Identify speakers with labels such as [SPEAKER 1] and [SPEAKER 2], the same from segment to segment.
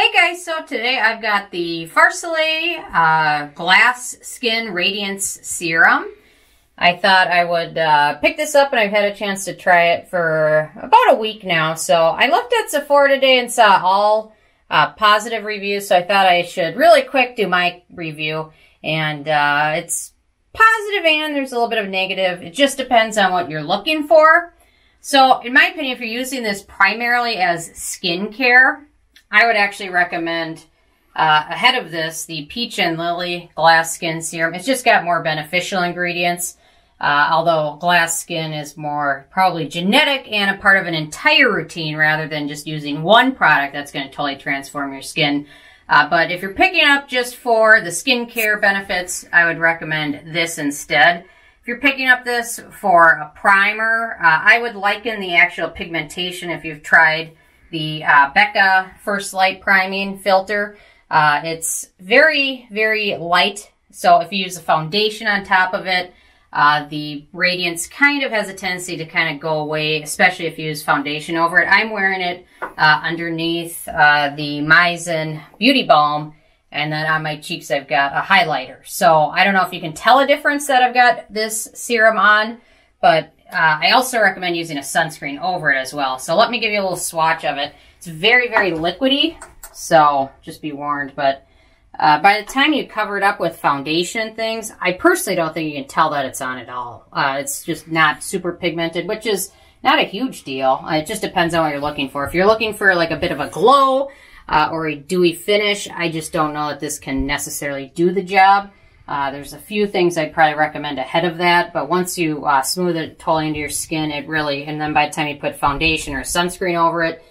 [SPEAKER 1] Hey guys, so today I've got the Farsali Glass Skin Radiance Serum. I thought I would pick this up, and I've had a chance to try it for about a week now. So I looked at Sephora today and saw all positive reviews, so I thought I should really quick do my review. And it's positive and there's a little bit of negative. It just depends on what you're looking for. So in my opinion, if you're using this primarily as skincare, I would actually recommend ahead of this the Peach and Lily Glass Skin Serum. It's just got more beneficial ingredients, although glass skin is more probably genetic and a part of an entire routine rather than just using one product that's going to totally transform your skin. But if you're picking up just for the skincare benefits, I would recommend this instead. If you're picking up this for a primer, I would liken the actual pigmentation if you've tried the Becca First Light Priming Filter. It's very, very light. So if you use a foundation on top of it, the radiance kind of has a tendency to kind of go away, especially if you use foundation over it. I'm wearing it underneath the Mizzen Beauty Balm, and then on my cheeks I've got a highlighter. So I don't know if you can tell a difference that I've got this serum on, but I also recommend using a sunscreen over it as well. So let me give you a little swatch of it. It's very, very liquidy, so just be warned. But by the time you cover it up with foundation things, I personally don't think you can tell that it's on at all. It's just not super pigmented, which is not a huge deal. It just depends on what you're looking for. If you're looking for like a bit of a glow or a dewy finish, I just don't know that this can necessarily do the job. There's a few things I'd probably recommend ahead of that, but once you smooth it totally into your skin, it really, and then by the time you put foundation or sunscreen over it,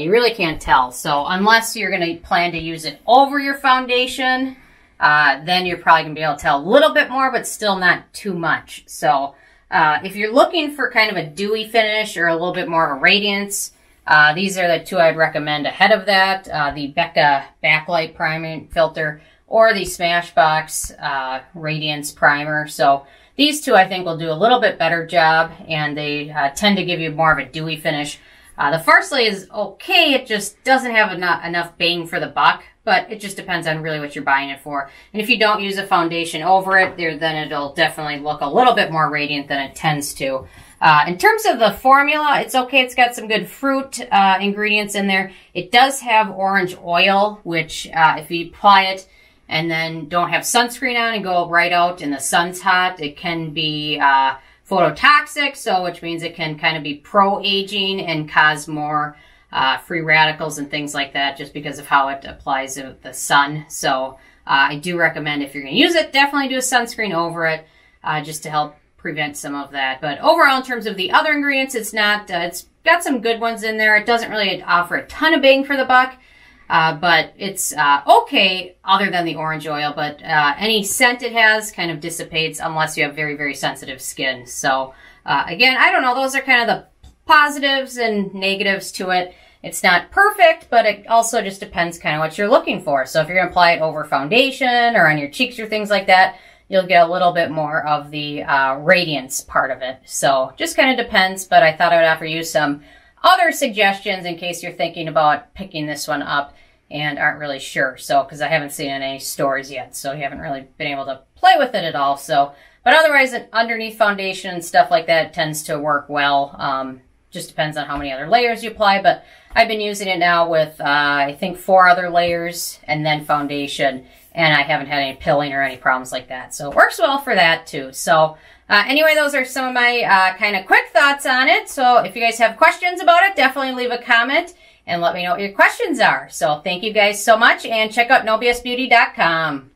[SPEAKER 1] you really can't tell. So unless you're going to plan to use it over your foundation, then you're probably going to be able to tell a little bit more, but still not too much. So if you're looking for kind of a dewy finish or a little bit more of a radiance, these are the two I'd recommend ahead of that. The Becca Backlight Priming Filter or the Smashbox Radiance Primer. So these two I think will do a little bit better job, and they tend to give you more of a dewy finish. The Farsali is okay, it just doesn't have enough bang for the buck, but it just depends on really what you're buying it for. And if you don't use a foundation over it, then it'll definitely look a little bit more radiant than it tends to. In terms of the formula, it's okay. It's got some good fruit ingredients in there. It does have orange oil, which if you apply it and then don't have sunscreen on and go right out and the sun's hot, it can be phototoxic, so which means it can kind of be pro-aging and cause more free radicals and things like that just because of how it applies to the sun. So I do recommend if you're going to use it, definitely do a sunscreen over it just to help prevent some of that. But overall, in terms of the other ingredients, it's not, it's got some good ones in there. It doesn't really offer a ton of bang for the buck. But it's okay other than the orange oil, but any scent it has kind of dissipates unless you have very, very sensitive skin. So again, I don't know, those are kind of the positives and negatives to it. It's not perfect, but it also just depends kind of what you're looking for. So if you're going to apply it over foundation or on your cheeks or things like that, you'll get a little bit more of the radiance part of it. So just kind of depends, but I thought I would offer you some other suggestions in case you're thinking about picking this one up and aren't really sure. So, because I haven't seen it in any stores yet, so you haven't really been able to play with it at all. So, but otherwise, underneath foundation and stuff like that tends to work well. Just depends on how many other layers you apply, but I've been using it now with, I think 4 other layers and then foundation, and I haven't had any pilling or any problems like that. So it works well for that too. So anyway, those are some of my kind of quick thoughts on it. So if you guys have questions about it, definitely leave a comment and let me know what your questions are. So thank you guys so much, and check out nobsbeauty.com.